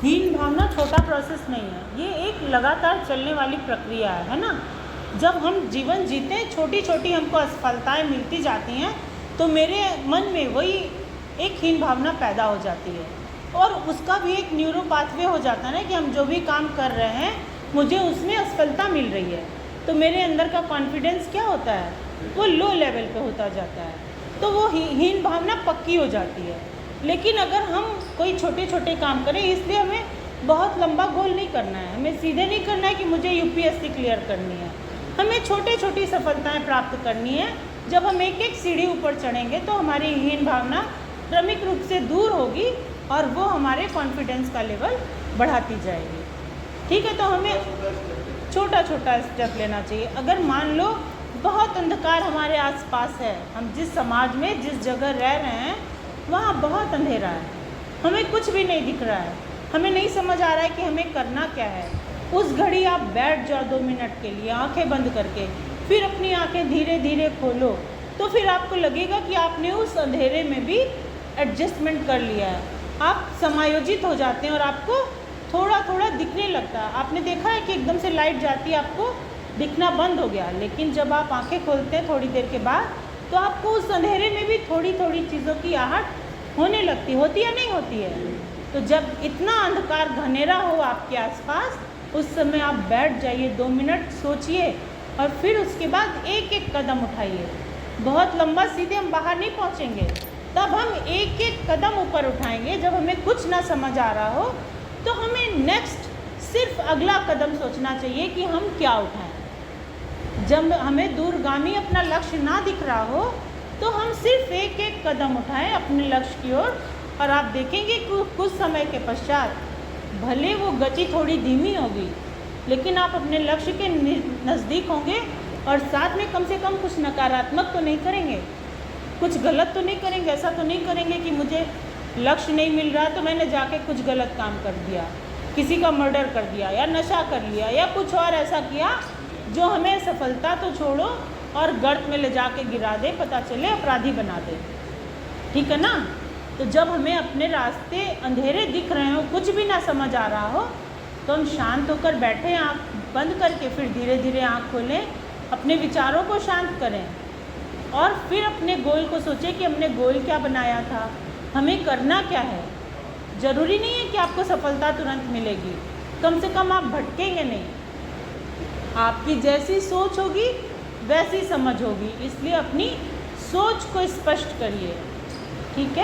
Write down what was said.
हीन भावना छोटा प्रोसेस नहीं है, ये एक लगातार चलने वाली प्रक्रिया है ना। जब हम जीवन जीते हैं, छोटी छोटी हमको असफलताएं मिलती जाती हैं, तो मेरे मन में वही एक हीन भावना पैदा हो जाती है, और उसका भी एक न्यूरो पाथवे हो जाता है ना कि हम जो भी काम कर रहे हैं मुझे उसमें असफलता मिल रही है, तो मेरे अंदर का कॉन्फिडेंस क्या होता है, वो लो लेवल पे होता जाता है, तो वो हीन भावना पक्की हो जाती है। लेकिन अगर हम कोई छोटे छोटे काम करें, इसलिए हमें बहुत लंबा गोल नहीं करना है, हमें सीधे नहीं करना है कि मुझे यूपीएससी क्लियर करनी है, हमें छोटी छोटी सफलताएं प्राप्त करनी है। जब हम एक एक सीढ़ी ऊपर चढ़ेंगे तो हमारी हीन भावना क्रमिक रूप से दूर होगी और वो हमारे कॉन्फिडेंस का लेवल बढ़ाती जाएगी। ठीक है, तो हमें छोटा छोटा स्टेप लेना चाहिए। अगर मान लो बहुत अंधकार हमारे आसपास है, हम जिस समाज में जिस जगह रह रहे हैं वहाँ बहुत अंधेरा है, हमें कुछ भी नहीं दिख रहा है, हमें नहीं समझ आ रहा है कि हमें करना क्या है, उस घड़ी आप बैठ जाओ 2 मिनट के लिए आंखें बंद करके, फिर अपनी आंखें धीरे धीरे खोलो, तो फिर आपको लगेगा कि आपने उस अंधेरे में भी एडजस्टमेंट कर लिया है, आप समायोजित हो जाते हैं और आपको थोड़ा थोड़ा दिखने लगता है। आपने देखा है कि एकदम से लाइट जाती है, आपको दिखना बंद हो गया, लेकिन जब आप आंखें खोलते हैं थोड़ी देर के बाद, तो आपको उस अंधेरे में भी थोड़ी थोड़ी चीज़ों की आहट होने लगती, होती या नहीं होती है। तो जब इतना अंधकार घनेरा हो आपके आसपास, उस समय आप बैठ जाइए, 2 मिनट सोचिए और फिर उसके बाद एक एक कदम उठाइए। बहुत लंबा सीधे हम बाहर नहीं पहुंचेंगे, तब हम एक एक कदम ऊपर उठाएंगे। जब हमें कुछ ना समझ आ रहा हो तो हमें नेक्स्ट सिर्फ अगला कदम सोचना चाहिए कि हम क्या उठाएं। जब हमें दूरगामी अपना लक्ष्य ना दिख रहा हो तो हम सिर्फ एक एक कदम उठाएं अपने लक्ष्य की ओर, और आप देखेंगे कि कुछ समय के पश्चात भले वो गति थोड़ी धीमी होगी, लेकिन आप अपने लक्ष्य के नज़दीक होंगे, और साथ में कम से कम कुछ नकारात्मक तो नहीं करेंगे, कुछ गलत तो नहीं करेंगे। ऐसा तो नहीं करेंगे कि मुझे लक्ष्य नहीं मिल रहा तो मैंने जाके कुछ गलत काम कर दिया, किसी का मर्डर कर दिया या नशा कर लिया या कुछ और ऐसा किया जो हमें सफलता तो छोड़ो और गर्त में ले जाके गिरा दे, पता चले अपराधी बना दे। ठीक है ना। तो जब हमें अपने रास्ते अंधेरे दिख रहे हो, कुछ भी ना समझ आ रहा हो, तो हम शांत होकर बैठें, आँख बंद करके, फिर धीरे धीरे आँख खोलें, अपने विचारों को शांत करें और फिर अपने गोल को सोचें कि हमने गोल क्या बनाया था, हमें करना क्या है। ज़रूरी नहीं है कि आपको सफलता तुरंत मिलेगी, कम से कम आप भटकेंगे नहीं। आपकी जैसी सोच होगी वैसी समझ होगी, इसलिए अपनी सोच को स्पष्ट करिए। ठीक है।